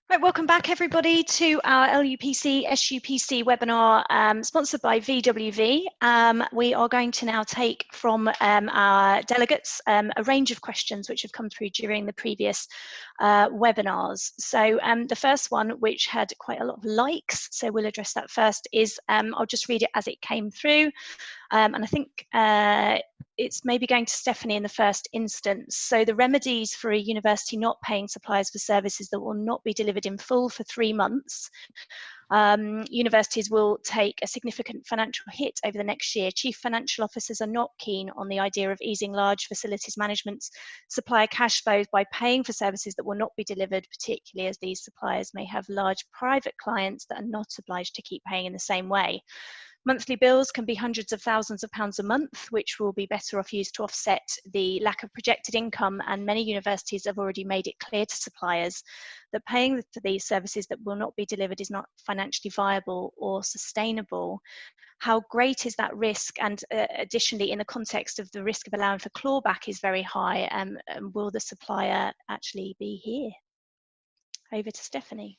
Right, welcome back everybody to our LUPC SUPC webinar sponsored by VWV. We are going to now take from our delegates a range of questions which have come through during the previous webinars. So the first one, which had quite a lot of likes, so we'll address that first, is I'll just read it as it came through. And I think it's maybe going to Stephanie in the first instance. So the remedies for a university not paying suppliers for services that will not be delivered in full for 3 months. Universities will take a significant financial hit over the next year. Chief financial officers are not keen on the idea of easing large facilities management's supplier cash flows by paying for services that will not be delivered, particularly as these suppliers may have large private clients that are not obliged to keep paying in the same way. Monthly bills can be hundreds of thousands of pounds a month, which will be better off used to offset the lack of projected income, and many universities have already made it clear to suppliers that paying for these services that will not be delivered is not financially viable or sustainable. How great is that risk? And additionally, in the context of the risk of allowing for clawback is very high, will the supplier actually be here? Over to Stephanie.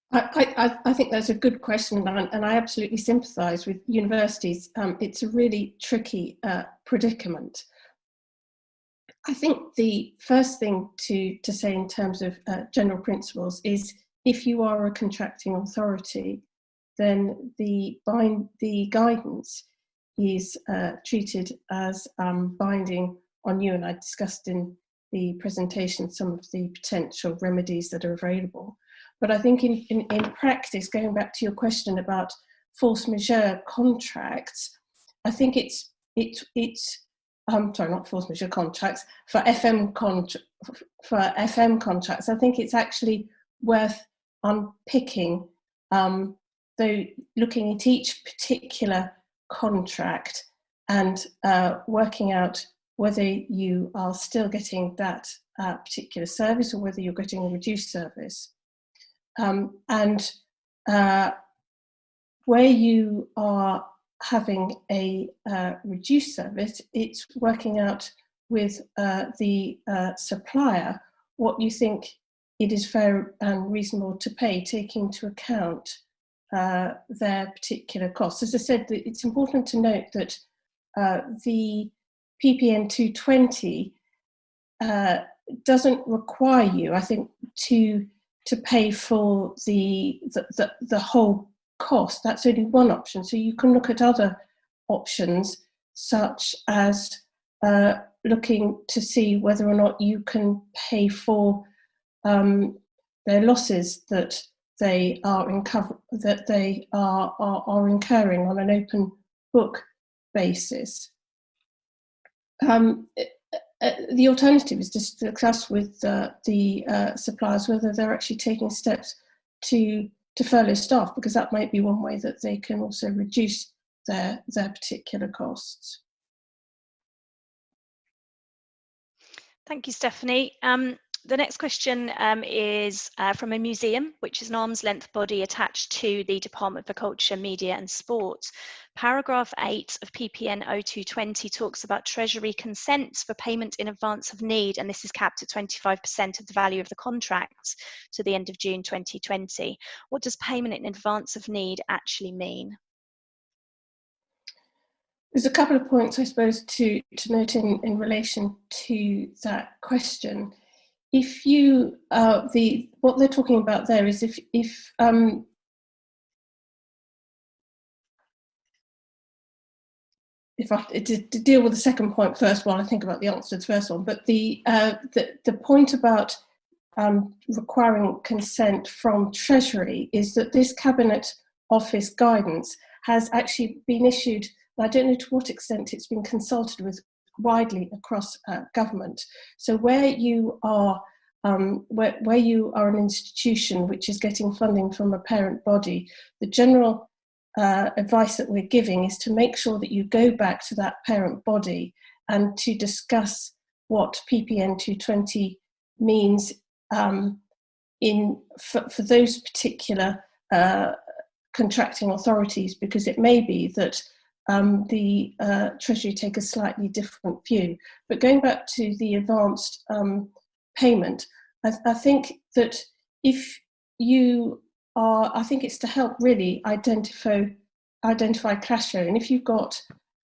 I think that's a good question, and I absolutely sympathise with universities. It's a really tricky predicament. I think the first thing to say in terms of general principles is, if you are a contracting authority, then the guidance is treated as binding on you, and I discussed in the presentation some of the potential remedies that are available. But I think in practice, going back to your question about force majeure contracts, I think it's sorry, not force majeure contracts, for FM contracts, I think it's actually worth unpicking, though, looking at each particular contract and working out whether you are still getting that particular service or whether you're getting a reduced service. And where you are having a reduced service, it's working out with the supplier what you think it is fair and reasonable to pay, taking into account their particular costs. As I said, it's important to note that the PPN 220 doesn't require you, I think, to pay for the whole cost. That's only one option. So you can look at other options, such as looking to see whether or not you can pay for their losses that they are incurring on an open book basis. The alternative is to discuss with the suppliers whether they're actually taking steps to furlough staff, because that might be one way that they can also reduce their particular costs. Thank you, Stephanie. The next question is from a museum, which is an arm's length body attached to the Department for Culture, Media and Sport. Paragraph 8 of PPN 0220 talks about Treasury consents for payment in advance of need, and this is capped at 25% of the value of the contract to the end of June 2020. What does payment in advance of need actually mean? There's a couple of points, I suppose, to note in relation to that question. If you what they're talking about there is if I to deal with the second point first while I think about the answer to the first one, but the point about requiring consent from Treasury is that this Cabinet Office guidance has actually been issued. I don't know to what extent it's been consulted with widely across government. So where you are where you are an institution which is getting funding from a parent body, the general advice that we're giving is to make sure that you go back to that parent body and to discuss what PPN 220 means for those particular contracting authorities, because it may be that the Treasury take a slightly different view. But going back to the advanced payment, I think that if I think it's to help really identify cash flow. And if you've got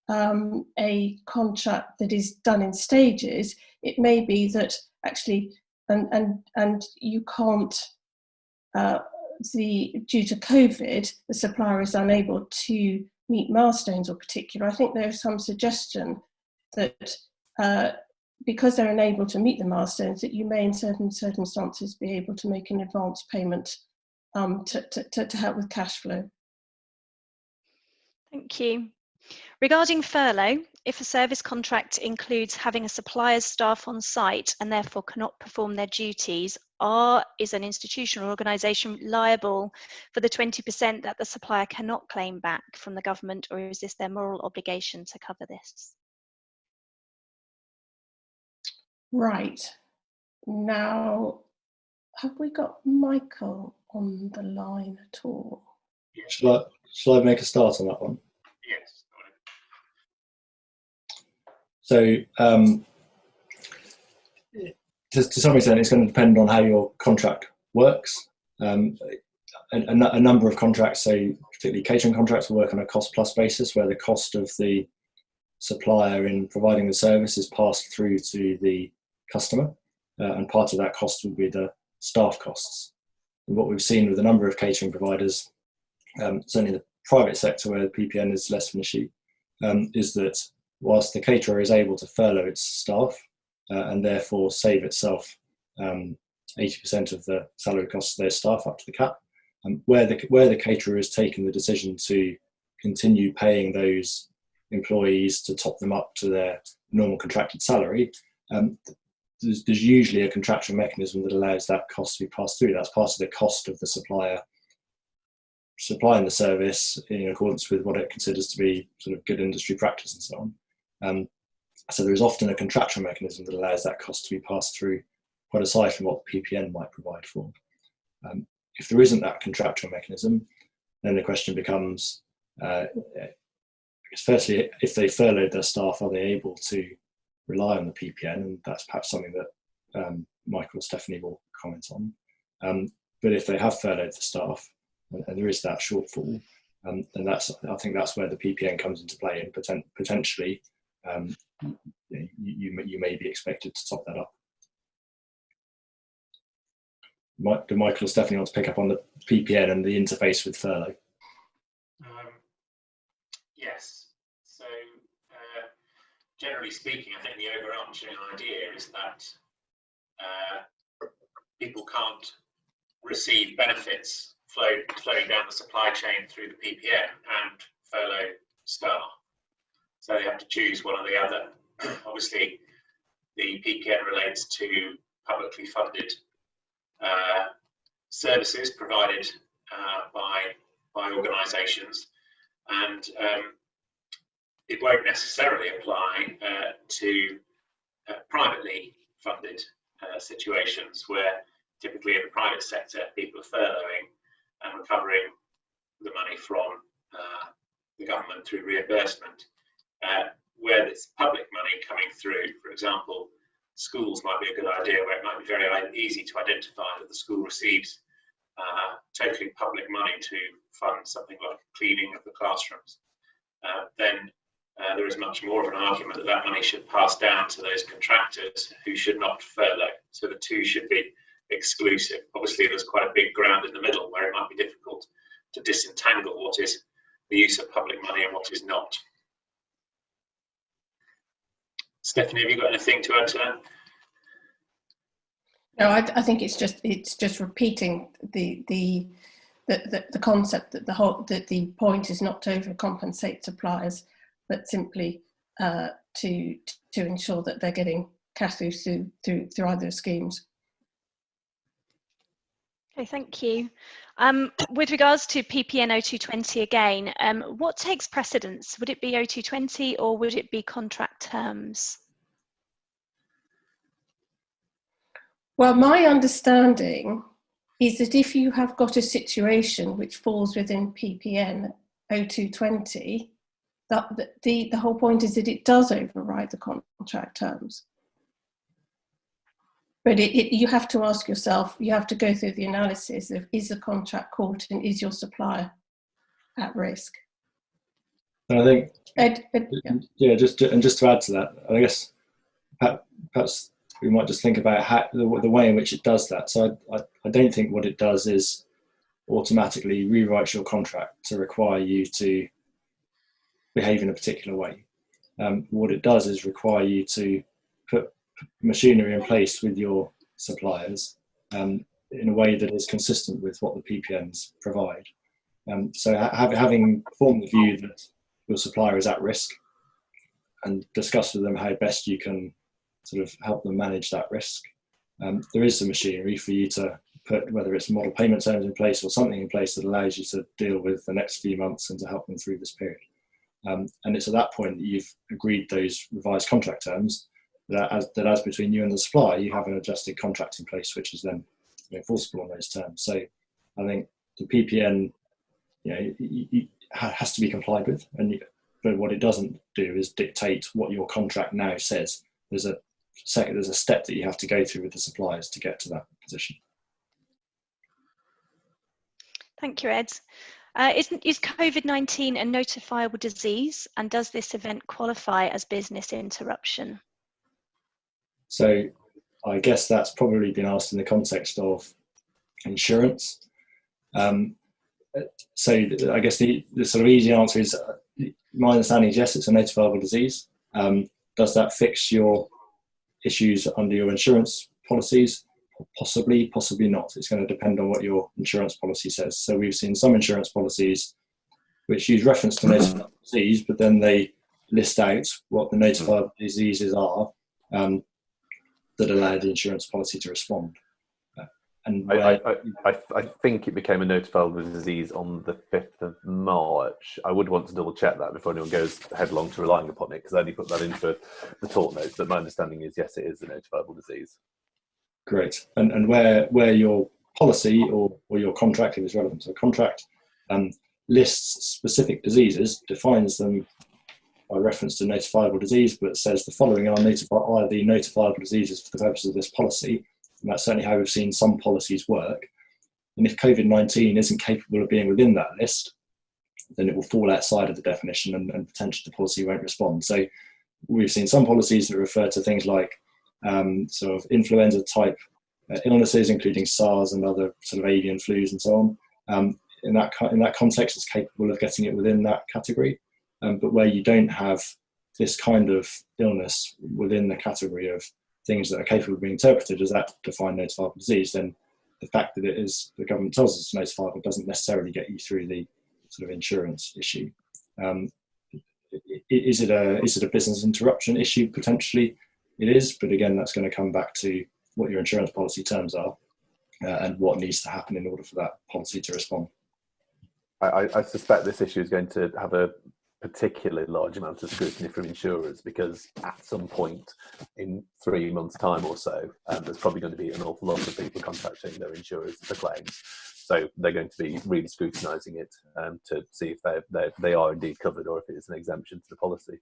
a contract that is done in stages, it may be that actually, and you can't, due to COVID, the supplier is unable to meet milestones or particular. I think there is some suggestion that because they're unable to meet the milestones, that you may in certain circumstances be able to make an advance payment to help with cash flow. Thank you. Regarding furlough, if a service contract includes having a supplier's staff on site and therefore cannot perform their duties, is an institution or organisation liable for the 20% that the supplier cannot claim back from the government, or is this their moral obligation to cover this? Right. Now, have we got Michael on the line at all? Shall I make a start on that one? Yes. So, to some extent, it's going to depend on how your contract works. A number of contracts, say particularly catering contracts, will work on a cost-plus basis, where the cost of the supplier in providing the service is passed through to the customer, and part of that cost will be the staff costs. And what we've seen with a number of catering providers, certainly in the private sector where the PPN is less of an issue, is that whilst the caterer is able to furlough its staff and therefore save itself 80% of the salary costs of their staff up to the cap, where the caterer is taking the decision to continue paying those employees to top them up to their normal contracted salary, there's usually a contractual mechanism that allows that cost to be passed through. That's part of the cost of the supplier supplying the service in accordance with what it considers to be sort of good industry practice and so on. So there is often a contractual mechanism that allows that cost to be passed through, quite aside from what the PPN might provide for. If there isn't that contractual mechanism, then the question becomes, I guess firstly, if they furloughed their staff, are they able to rely on the PPN? And that's perhaps something that Michael or Stephanie will comment on. But if they have furloughed the staff, and there is that shortfall, then I think that's where the PPN comes into play, and potentially you may be expected to top that up. Do Michael or Stephanie want to pick up on the PPN and the interface with furlough? Yes. So generally speaking, I think the overarching idea is that people can't receive benefits flowing down the supply chain through the PPN and furlough staff. So they have to choose one or the other. Obviously, the PPN relates to publicly funded services provided by organisations, and it won't necessarily apply to privately funded situations where typically in the private sector people are furloughing and recovering the money from the government through reimbursement. Where there's public money coming through, for example, schools might be a good idea, where it might be very easy to identify that the school receives totally public money to fund something like cleaning of the classrooms. Then there is much more of an argument that that money should pass down to those contractors who should not furlough. So the two should be exclusive. Obviously, there's quite a big ground in the middle where it might be difficult to disentangle what is the use of public money and what is not. Stephanie, have you got anything to add to that? No, I think it's just repeating the concept that the point is not to overcompensate suppliers, but simply to ensure that they're getting cash through either schemes. Okay, thank you. With regards to PPN 0220 again, what takes precedence? Would it be 0220 or would it be contract terms? Well, my understanding is that if you have got a situation which falls within PPN 0220, that the whole point is that it does override the contract terms. But you have to ask yourself, you have to go through the analysis of, is the contract caught and is your supplier at risk? And I think, yeah, just to add to that, I guess perhaps we might just think about the way in which it does that. So I don't think what it does is automatically rewrite your contract to require you to behave in a particular way. What it does is require you to put machinery in place with your suppliers in a way that is consistent with what the PPNs provide. So having formed the view that your supplier is at risk and discuss with them how best you can sort of help them manage that risk. There is some machinery for you to put, whether it's model payment terms in place or something in place that allows you to deal with the next few months and to help them through this period. And it's at that point that you've agreed those revised contract terms that as between you and the supplier, you have an adjusted contract in place, which is then enforceable on those terms. So I think the PPN, has to be complied with, but what it doesn't do is dictate what your contract now says. There's a step that you have to go through with the suppliers to get to that position. Thank you, Ed. Is COVID-19 a notifiable disease, and does this event qualify as business interruption? So I guess that's probably been asked in the context of insurance. So I guess the sort of easy answer is, my understanding is yes, it's a notifiable disease. Does that fix your issues under your insurance policies? Possibly, possibly not. It's going to depend on what your insurance policy says. So we've seen some insurance policies which use reference to notifiable disease, but then they list out what the notifiable diseases are that allow the insurance policy to respond. And I think it became a notifiable disease on the 5th of March. I would want to double check that before anyone goes headlong to relying upon it, because I only put that into the talk notes. But my understanding is, yes, it is a notifiable disease. Great. And where your policy or your contract, if it's relevant to a contract, lists specific diseases, defines them by reference to notifiable disease, but says the following are the notifiable diseases for the purposes of this policy. And that's certainly how we've seen some policies work. And if COVID-19 isn't capable of being within that list, then it will fall outside of the definition and potentially the policy won't respond. So we've seen some policies that refer to things like sort of influenza type illnesses, including SARS and other sort of avian flus and so on. In that context, it's capable of getting it within that category. But where you don't have this kind of illness within the category of things that are capable of being interpreted as that defined notifiable disease, then the fact that the government tells us it's notifiable doesn't necessarily get you through the sort of insurance issue. Is it a business interruption issue? Potentially it is, but again, that's going to come back to what your insurance policy terms are and what needs to happen in order for that policy to respond. I suspect this issue is going to have a particularly large amount of scrutiny from insurers, because at some point in 3 months' time or so, there's probably going to be an awful lot of people contacting their insurers for claims. So they're going to be really scrutinising it to see if they are indeed covered or if it is an exemption to the policy.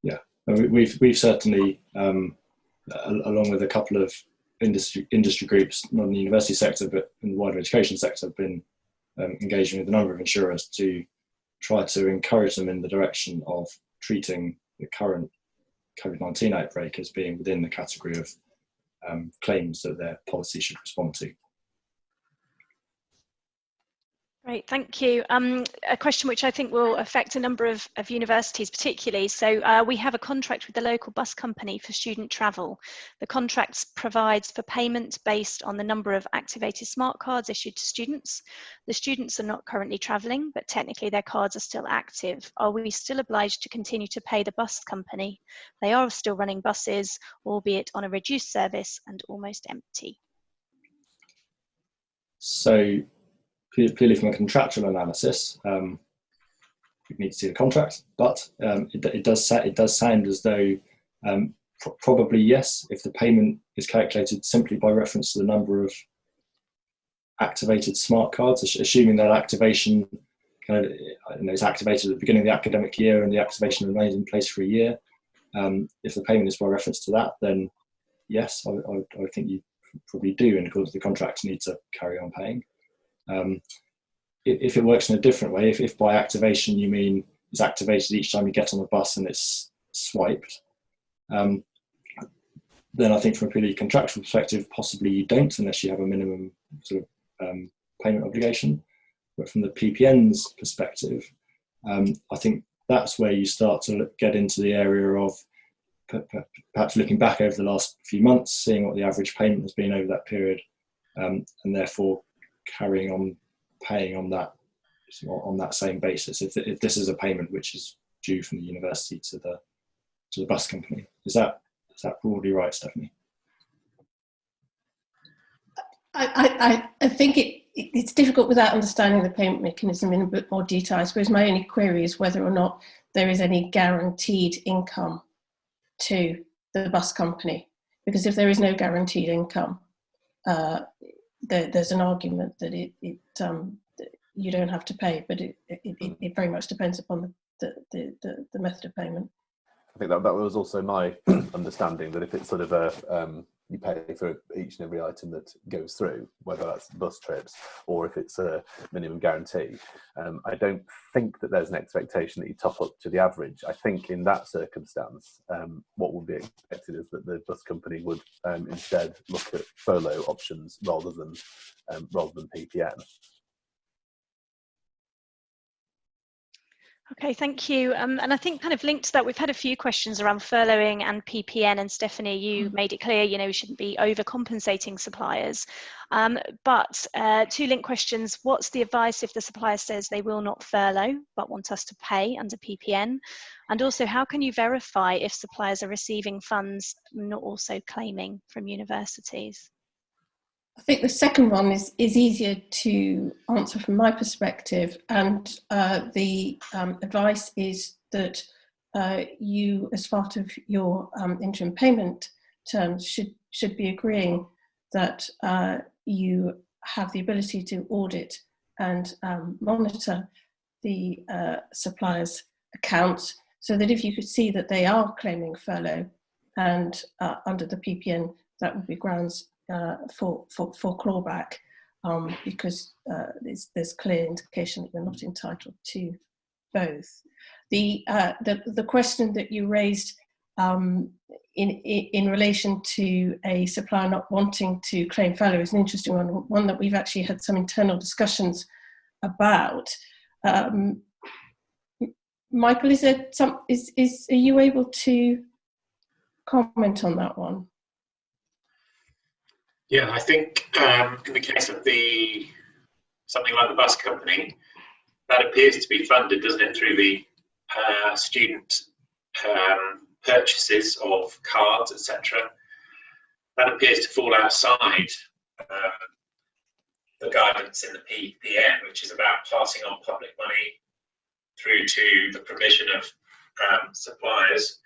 Yeah, we've certainly, along with a couple of industry groups, not in the university sector but in the wider education sector, have been engaging with a number of insurers to try to encourage them in the direction of treating the current COVID-19 outbreak as being within the category of claims that their policy should respond to. Great, thank you. A question which I think will affect a number of universities particularly. So we have a contract with the local bus company for student travel. The contract provides for payment based on the number of activated smart cards issued to students. The students are not currently travelling, but technically their cards are still active. Are we still obliged to continue to pay the bus company? They are still running buses, albeit on a reduced service and almost empty. So purely from a contractual analysis, we need to see the contract, but it does sound as though probably yes, if the payment is calculated simply by reference to the number of activated smart cards, assuming that activation is activated at the beginning of the academic year and the activation remains in place for a year. If the payment is by reference to that, then yes, I would think you probably do, and according to the contract, need to carry on paying. If it works in a different way, if by activation you mean it's activated each time you get on the bus and it's swiped, then I think from a purely contractual perspective, possibly you don't, unless you have a minimum sort of payment obligation. But from the PPN's perspective, I think that's where you start to get into the area of perhaps looking back over the last few months, seeing what the average payment has been over that period, and therefore carrying on paying on that same basis. If this is a payment which is due from the university to the bus company, is that broadly right, Stephanie? I think it's difficult without understanding the payment mechanism in a bit more detail. I suppose my only query is whether or not there is any guaranteed income to the bus company, because if there is no guaranteed income, there's an argument that you don't have to pay, but it very much depends upon the method of payment. I think that was also my understanding, that if it's sort of you pay for each and every item that goes through, whether that's bus trips or if it's a minimum guarantee. I don't think that there's an expectation that you top up to the average. I think in that circumstance, what would be expected is that the bus company would instead look at furlough options rather than PPN. Okay, thank you. And I think kind of linked to that, we've had a few questions around furloughing and PPN, and Stephanie, you made it clear, we shouldn't be overcompensating suppliers. But two linked questions: what's the advice if the supplier says they will not furlough but want us to pay under PPN? And also, how can you verify if suppliers are receiving funds not also claiming from universities? I think the second one is easier to answer from my perspective, and the advice is that you, as part of your interim payment terms, should be agreeing that you have the ability to audit and monitor the supplier's accounts, so that if you could see that they are claiming furlough, and under the PPN, that would be grounds for clawback, because there's clear indication that you're not entitled to both. The question that you raised in relation to a supplier not wanting to claim furlough is an interesting one that we've actually had some internal discussions about. Michael, are you able to comment on that one? Yeah, I think in the case of something like the bus company, that appears to be funded, doesn't it, through the student purchases of cards, etc. That appears to fall outside the guidance in the PPN, which is about passing on public money through to the provision of suppliers.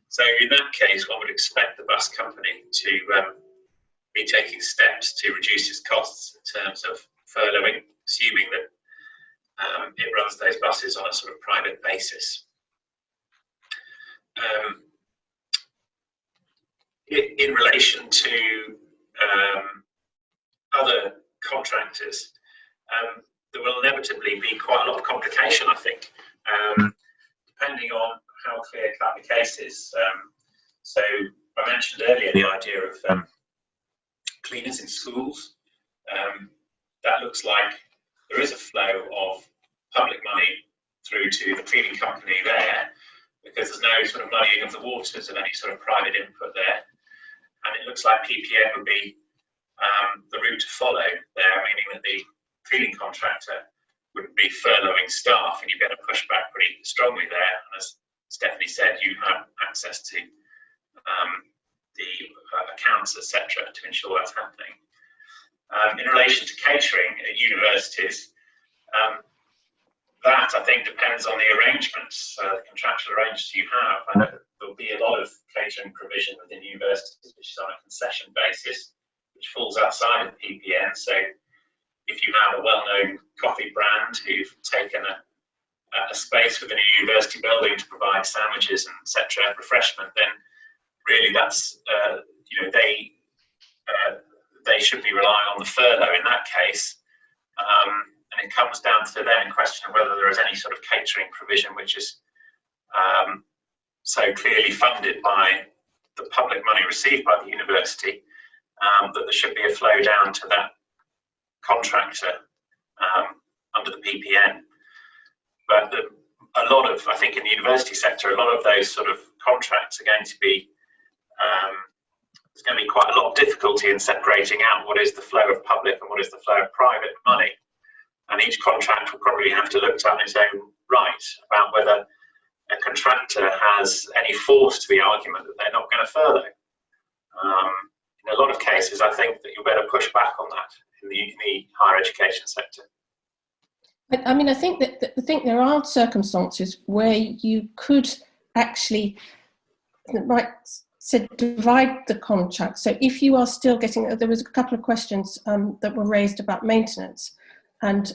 So in that case, one would expect the bus company to be taking steps to reduce its costs in terms of furloughing, assuming that it runs those buses on a sort of private basis. In relation to other contractors, there will inevitably be quite a lot of complication, I think, depending on how clear-cut the case is. So I mentioned earlier the idea of cleaners in schools. That looks like there is a flow of public money through to the cleaning company there, because there's no sort of muddying of the waters of any sort of private input there. And it looks like PPN would be the route to follow there, meaning that the cleaning contractor wouldn't be furloughing staff, and you'd be able to push back pretty strongly there. And as Stephanie said, you have access to the accounts, etc., to ensure that's happening. In relation to catering at universities, that I think depends on the arrangements, the contractual arrangements you have. I know there'll be a lot of catering provision within universities which is on a concession basis, which falls outside of PPN. So if you have a well-known coffee brand who've taken a space within a university building to provide sandwiches and etc., refreshment, then really that's should be relying on the furlough in that case. And it comes down to then question whether there is any sort of catering provision which is so clearly funded by the public money received by the university that there should be a flow down to that contractor under the PPN. But a lot of, I think in the university sector, a lot of those sort of contracts are going to be, there's going to be quite a lot of difficulty in separating out what is the flow of public and what is the flow of private money. And each contract will probably have to look at its own right about whether a contractor has any force to the argument that they're not going to furlough. In a lot of cases, I think that you better push back on that in the higher education sector. I mean, I think there are circumstances where you could actually, divide the contract. So if you are still getting, there was a couple of questions that were raised about maintenance and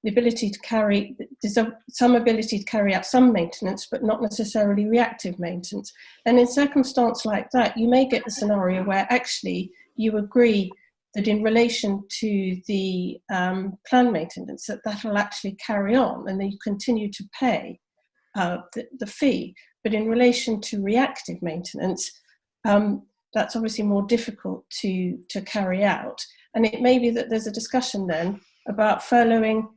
the ability to carry, there's some ability to carry out some maintenance, but not necessarily reactive maintenance. And in circumstance like that, you may get the scenario where actually you agree that in relation to the planned maintenance, that will actually carry on and then you continue to pay the fee. But in relation to reactive maintenance, that's obviously more difficult to carry out. And it may be that there's a discussion then about furloughing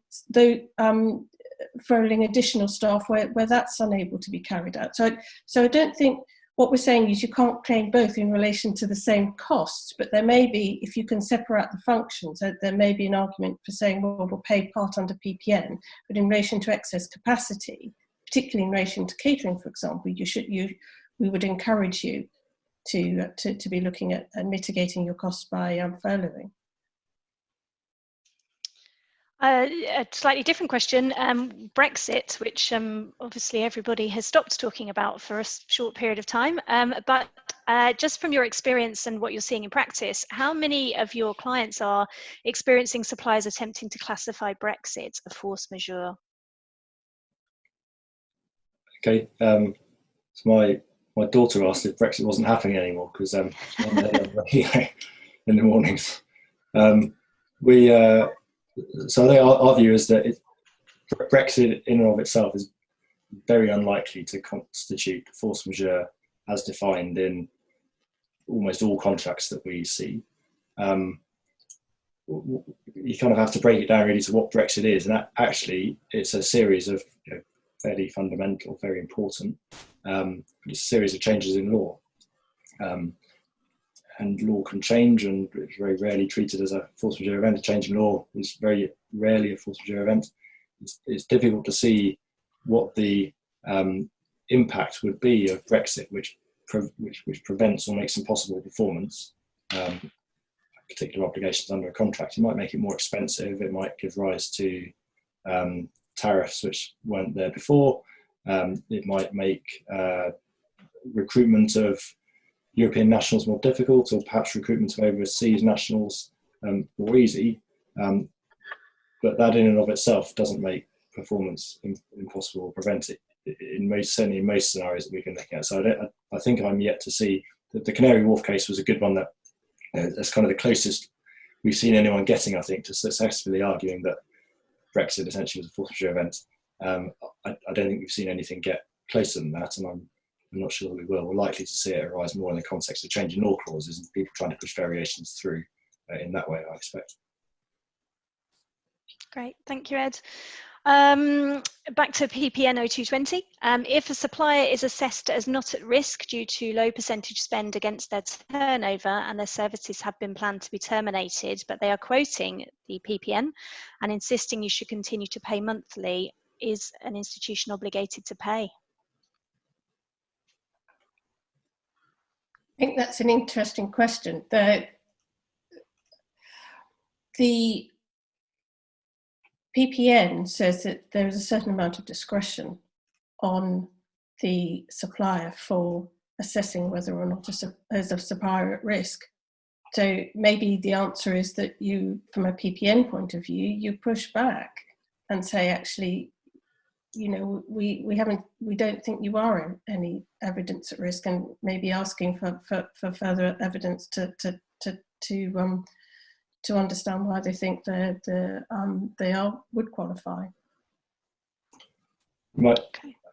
additional staff where that's unable to be carried out. So I don't think what we're saying is you can't claim both in relation to the same costs, but there may be, if you can separate the functions, there may be an argument for saying, well, we'll pay part under PPN, but in relation to excess capacity, particularly in relation to catering, for example, we would encourage you to be looking at mitigating your costs by furloughing. A slightly different question, Brexit, which obviously everybody has stopped talking about for a short period of time, but just from your experience and what you're seeing in practice, how many of your clients are experiencing suppliers attempting to classify Brexit a force majeure? Okay, so my daughter asked if Brexit wasn't happening anymore because in the mornings. So I think our view is that Brexit in and of itself is very unlikely to constitute force majeure as defined in almost all contracts that we see. You kind of have to break it down really to what Brexit is, and actually it's a series of fairly fundamental, very important, it's a series of changes in law. And law can change, and it's very rarely treated as a force majeure event. A change in law is very rarely a force majeure event. It's difficult to see what the impact would be of Brexit, which prevents or makes impossible performance, particular obligations under a contract. It might make it more expensive. It might give rise to tariffs which weren't there before. It might make recruitment of European nationals more difficult, or perhaps recruitment of overseas nationals more easy. But that in and of itself doesn't make performance impossible or prevent it, certainly in most scenarios that we can look at. So I think I'm yet to see that the Canary Wharf case was a good one. That's kind of the closest we've seen anyone getting, I think, to successfully arguing that Brexit essentially was a force majeure event. I don't think we've seen anything get closer than that, and I'm not sure that we will. We're likely to see it arise more in the context of changing law clauses and people trying to push variations through in that way, I expect. Great, thank you, Ed. Back to PPN 0220. If a supplier is assessed as not at risk due to low percentage spend against their turnover and their services have been planned to be terminated, but they are quoting the PPN and insisting you should continue to pay monthly, is an institution obligated to pay? I think that's an interesting question. The PPN says that there is a certain amount of discretion on the supplier for assessing whether or not there's a supplier at risk. So maybe the answer is that you, from a PPN point of view, you push back and say, actually, we don't think you are in any evidence at risk, and maybe asking for further evidence to to understand why they think would qualify. Right.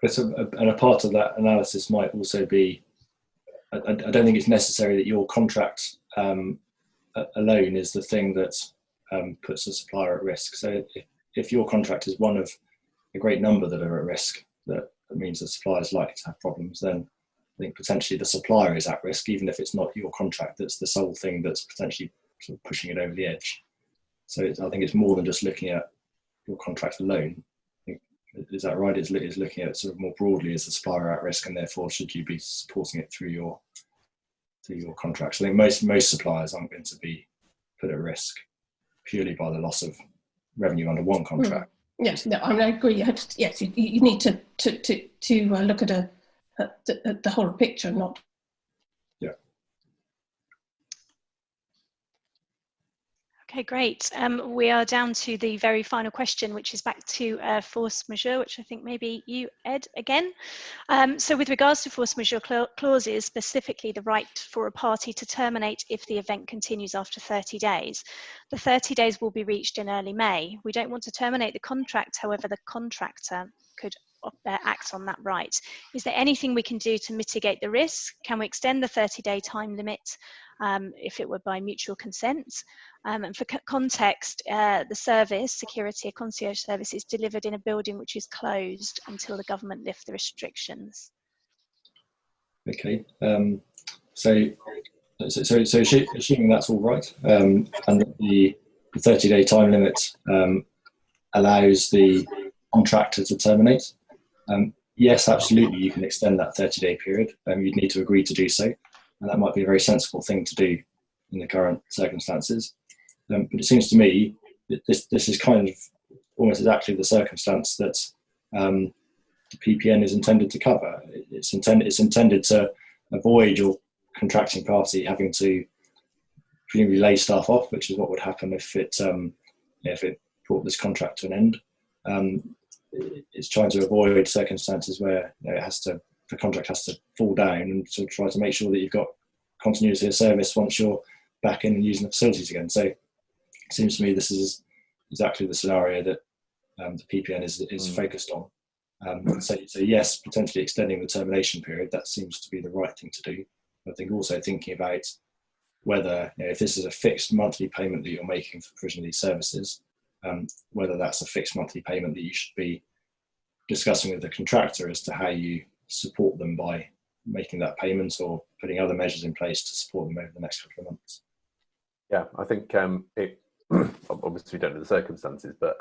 And a part of that analysis might also be, I don't think it's necessary that your contract alone is the thing that puts the supplier at risk. So if your contract is one of a great number that are at risk, that means the supplier is likely to have problems, then I think potentially the supplier is at risk, even if it's not your contract that's the sole thing that's potentially sort of pushing it over the edge. So I think it's more than just looking at your contract alone. Is that right? It's looking at sort of more broadly, is the supplier at risk, and therefore should you be supporting it through your contracts? I think most suppliers aren't going to be put at risk purely by the loss of revenue under one contract. Yes, no, I agree. Yes, you need to look at the whole picture, not. Yeah. Okay, great. We are down to the very final question, which is back to force majeure, which I think maybe you, Ed, again. So with regards to force majeure clauses, specifically the right for a party to terminate if the event continues after 30 days, the 30 days will be reached in early May. We don't want to terminate the contract, however, the contractor could act on that right. Is there anything we can do to mitigate the risk? Can we extend the 30-day time limit if it were by mutual consent? And for context, the service, security, a concierge service, is delivered in a building which is closed until the government lift the restrictions. Okay, so assuming that's all right, and that the 30-day time limit allows the contractor to terminate, yes, absolutely, you can extend that 30-day period. You'd need to agree to do so, and that might be a very sensible thing to do in the current circumstances. But it seems to me that this is kind of almost exactly the circumstance that the PPN is intended to cover. It's intended to avoid your contracting party having to presumably lay staff off, which is what would happen if it brought this contract to an end. It's trying to avoid circumstances where the contract has to fall down, and sort of try to make sure that you've got continuity of service once you're back in and using the facilities again. So it seems to me this is exactly the scenario that the PPN is focused on. So yes, potentially extending the termination period, that seems to be the right thing to do. I think also thinking about whether, if this is a fixed monthly payment that you're making for provision of these services, whether that's a fixed monthly payment that you should be discussing with the contractor as to how you support them by making that payment, or putting other measures in place to support them over the next couple of months. Yeah, I think it obviously we don't know the circumstances, but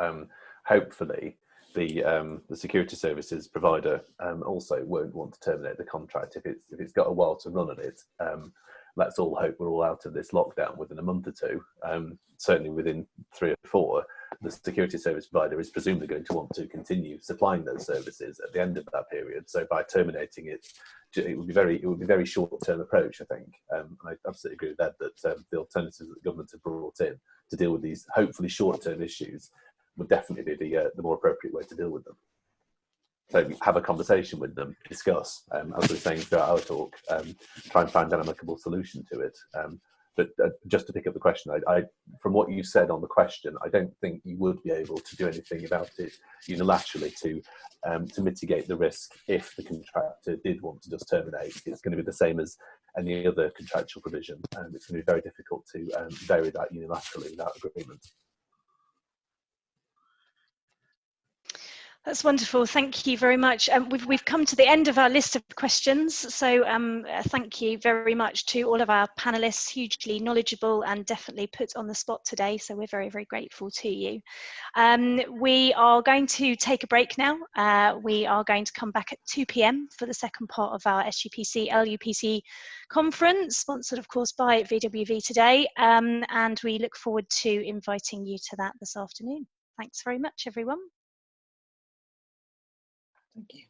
hopefully the security services provider also won't want to terminate the contract if it's got a while to run on it. Let's all hope we're all out of this lockdown within a month or two. Certainly within 3 or 4, the security service provider is presumably going to want to continue supplying those services at the end of that period. So by terminating it, it would be very short-term approach, I think. And I absolutely agree with Ed that the alternatives that the government have brought in to deal with these hopefully short-term issues would definitely be the more appropriate way to deal with them. So have a conversation with them, discuss, as we were saying throughout our talk, try and find an amicable solution to it. But just to pick up the question, I from what you said on the question, I don't think you would be able to do anything about it unilaterally to mitigate the risk if the contractor did want to just terminate. It's going to be the same as any other contractual provision, and it's going to be very difficult to vary that unilaterally without agreement. That's wonderful. Thank you very much. We've come to the end of our list of questions. So thank you very much to all of our panelists, hugely knowledgeable and definitely put on the spot today. So we're very, very grateful to you. We are going to take a break now. We are going to come back at 2 p.m. for the second part of our SUPC LUPC conference, sponsored of course by VWV today. And we look forward to inviting you to that this afternoon. Thanks very much, everyone. Thank you.